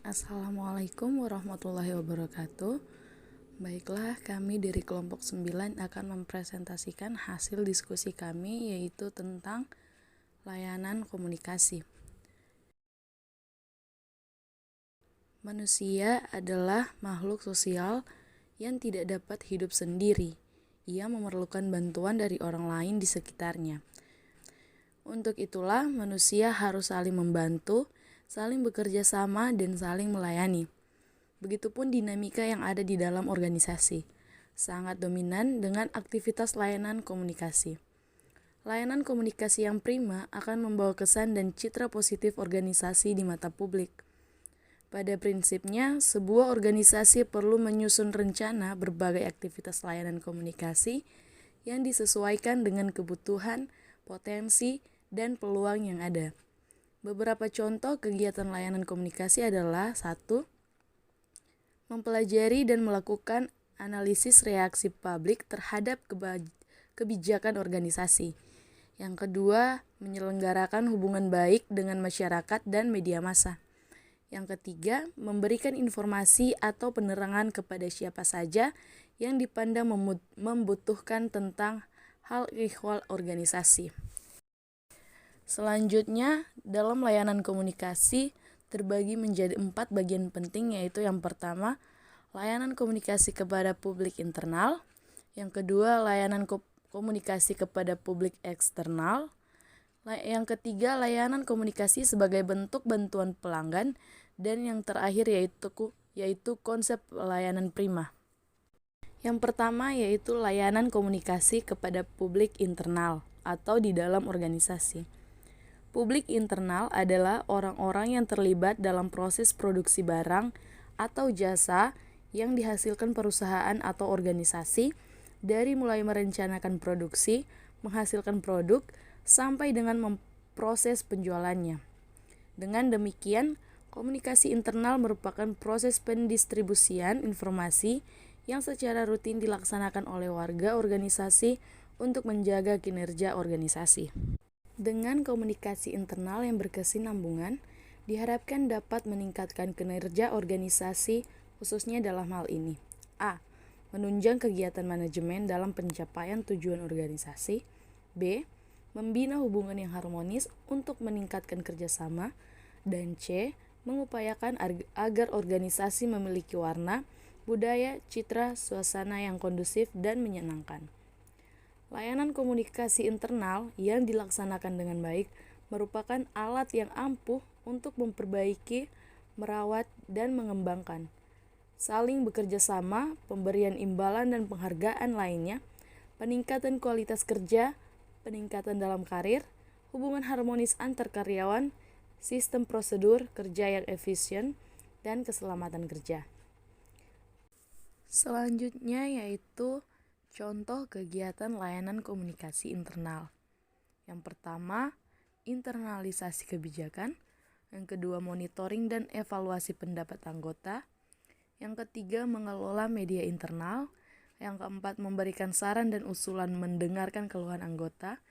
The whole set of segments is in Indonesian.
Assalamualaikum warahmatullahi wabarakatuh. Baiklah, kami dari kelompok 9 akan mempresentasikan hasil diskusi kami, yaitu tentang layanan komunikasi. Manusia adalah makhluk sosial yang tidak dapat hidup sendiri. Ia memerlukan bantuan dari orang lain di sekitarnya. Untuk itulah manusia harus saling membantu, saling bekerja sama, dan saling melayani. Begitupun dinamika yang ada di dalam organisasi, sangat dominan dengan aktivitas layanan komunikasi. Layanan komunikasi yang prima akan membawa kesan dan citra positif organisasi di mata publik. Pada prinsipnya, sebuah organisasi perlu menyusun rencana berbagai aktivitas layanan komunikasi yang disesuaikan dengan kebutuhan, potensi, dan peluang yang ada. Beberapa contoh kegiatan layanan komunikasi adalah 1. Mempelajari dan melakukan analisis reaksi publik terhadap kebijakan organisasi. Yang kedua, menyelenggarakan hubungan baik dengan masyarakat dan media massa. Yang ketiga, memberikan informasi atau penerangan kepada siapa saja yang dipandang membutuhkan tentang hal ehwal organisasi. Selanjutnya, dalam layanan komunikasi terbagi menjadi 4 bagian penting, yaitu yang pertama, layanan komunikasi kepada publik internal. Yang kedua, layanan komunikasi kepada publik eksternal. Yang ketiga, layanan komunikasi sebagai bentuk bantuan pelanggan. Dan yang terakhir yaitu konsep layanan prima. Yang pertama yaitu layanan komunikasi kepada publik internal atau di dalam organisasi. Publik internal adalah orang-orang yang terlibat dalam proses produksi barang atau jasa yang dihasilkan perusahaan atau organisasi dari mulai merencanakan produksi, menghasilkan produk, sampai dengan memproses penjualannya. Dengan demikian, komunikasi internal merupakan proses pendistribusian informasi yang secara rutin dilaksanakan oleh warga organisasi untuk menjaga kinerja organisasi. Dengan komunikasi internal yang berkesinambungan, diharapkan dapat meningkatkan kinerja organisasi khususnya dalam hal ini. A. Menunjang kegiatan manajemen dalam pencapaian tujuan organisasi. B. Membina hubungan yang harmonis untuk meningkatkan kerjasama. Dan C. Mengupayakan agar organisasi memiliki warna, budaya, citra, suasana yang kondusif dan menyenangkan. Layanan komunikasi internal yang dilaksanakan dengan baik merupakan alat yang ampuh untuk memperbaiki, merawat, dan mengembangkan. Saling bekerja sama, pemberian imbalan dan penghargaan lainnya, peningkatan kualitas kerja, peningkatan dalam karir, hubungan harmonis antar karyawan, sistem prosedur kerja yang efisien, dan keselamatan kerja. Selanjutnya yaitu contoh kegiatan layanan komunikasi internal. Yang pertama, internalisasi kebijakan. Yang kedua, monitoring dan evaluasi pendapat anggota. Yang ketiga, mengelola media internal. Yang keempat, memberikan saran dan usulan mendengarkan keluhan anggota.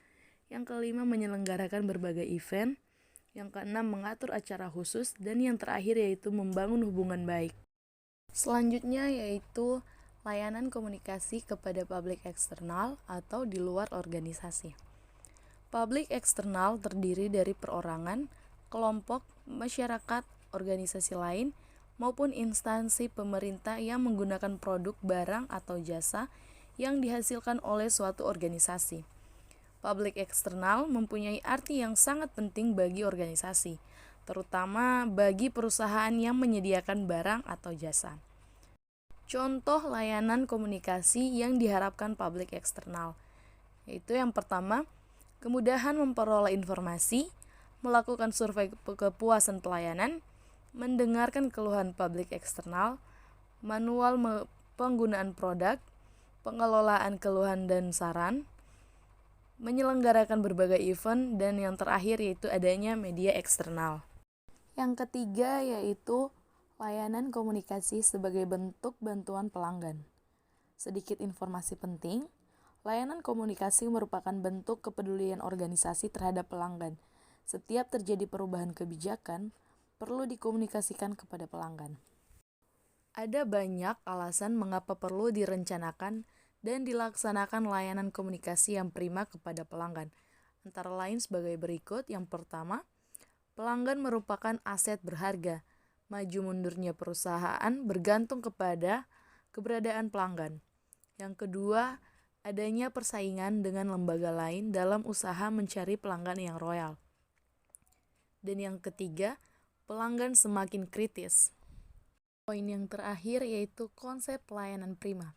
Yang kelima, menyelenggarakan berbagai event. Yang keenam, mengatur acara khusus. Dan yang terakhir yaitu membangun hubungan baik. Selanjutnya yaitu layanan komunikasi kepada publik eksternal atau di luar organisasi. Publik eksternal terdiri dari perorangan, kelompok, masyarakat, organisasi lain, maupun instansi pemerintah yang menggunakan produk, barang, atau jasa yang dihasilkan oleh suatu organisasi. Publik eksternal mempunyai arti yang sangat penting bagi organisasi, terutama bagi perusahaan yang menyediakan barang atau jasa. Contoh layanan komunikasi yang diharapkan publik eksternal, yaitu yang pertama, kemudahan memperoleh informasi, melakukan survei kepuasan pelayanan, mendengarkan keluhan publik eksternal, manual penggunaan produk, pengelolaan keluhan dan saran, menyelenggarakan berbagai event, dan yang terakhir yaitu adanya media eksternal. Yang ketiga yaitu layanan komunikasi sebagai bentuk bantuan pelanggan. Sedikit informasi penting, layanan komunikasi merupakan bentuk kepedulian organisasi terhadap pelanggan. Setiap terjadi perubahan kebijakan, perlu dikomunikasikan kepada pelanggan. Ada banyak alasan mengapa perlu direncanakan dan dilaksanakan layanan komunikasi yang prima kepada pelanggan. Antara lain sebagai berikut. Yang pertama, pelanggan merupakan aset berharga. Maju mundurnya perusahaan bergantung kepada keberadaan pelanggan. Yang kedua, adanya persaingan dengan lembaga lain dalam usaha mencari pelanggan yang loyal. Dan yang ketiga, pelanggan semakin kritis. Poin yang terakhir yaitu konsep pelayanan prima.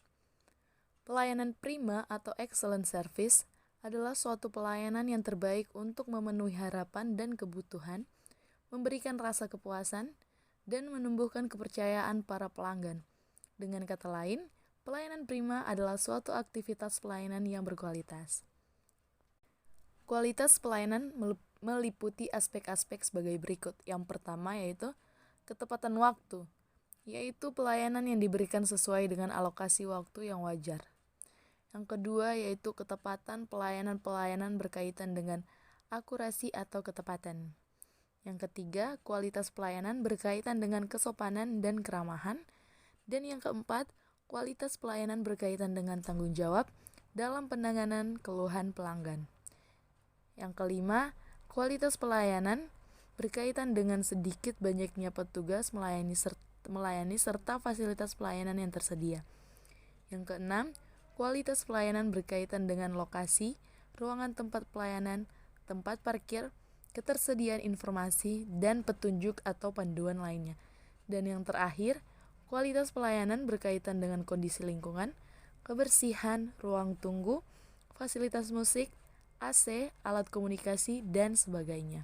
Pelayanan prima atau excellent service adalah suatu pelayanan yang terbaik untuk memenuhi harapan dan kebutuhan, memberikan rasa kepuasan, dan menumbuhkan kepercayaan para pelanggan. Dengan kata lain, pelayanan prima adalah suatu aktivitas pelayanan yang berkualitas. Kualitas pelayanan meliputi aspek-aspek sebagai berikut. Yang pertama yaitu ketepatan waktu, yaitu pelayanan yang diberikan sesuai dengan alokasi waktu yang wajar. Yang kedua yaitu ketepatan pelayanan berkaitan dengan akurasi atau ketepatan. Yang ketiga, kualitas pelayanan berkaitan dengan kesopanan dan keramahan. Dan yang keempat, kualitas pelayanan berkaitan dengan tanggung jawab dalam penanganan keluhan pelanggan. Yang kelima, kualitas pelayanan berkaitan dengan sedikit banyaknya petugas melayani serta fasilitas pelayanan yang tersedia. Yang keenam, kualitas pelayanan berkaitan dengan lokasi, ruangan tempat pelayanan, tempat parkir, ketersediaan informasi, dan petunjuk atau panduan lainnya. Dan yang terakhir, kualitas pelayanan berkaitan dengan kondisi lingkungan, kebersihan, ruang tunggu, fasilitas musik, AC, alat komunikasi, dan sebagainya.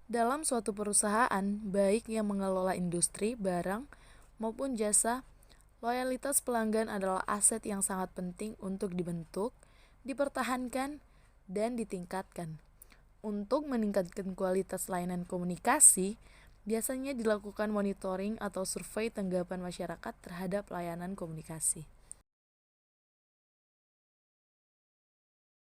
Dalam suatu perusahaan, baik yang mengelola industri, barang, maupun jasa, loyalitas pelanggan adalah aset yang sangat penting untuk dibentuk, dipertahankan, dan ditingkatkan. Untuk meningkatkan kualitas layanan komunikasi, biasanya dilakukan monitoring atau survei tanggapan masyarakat terhadap layanan komunikasi.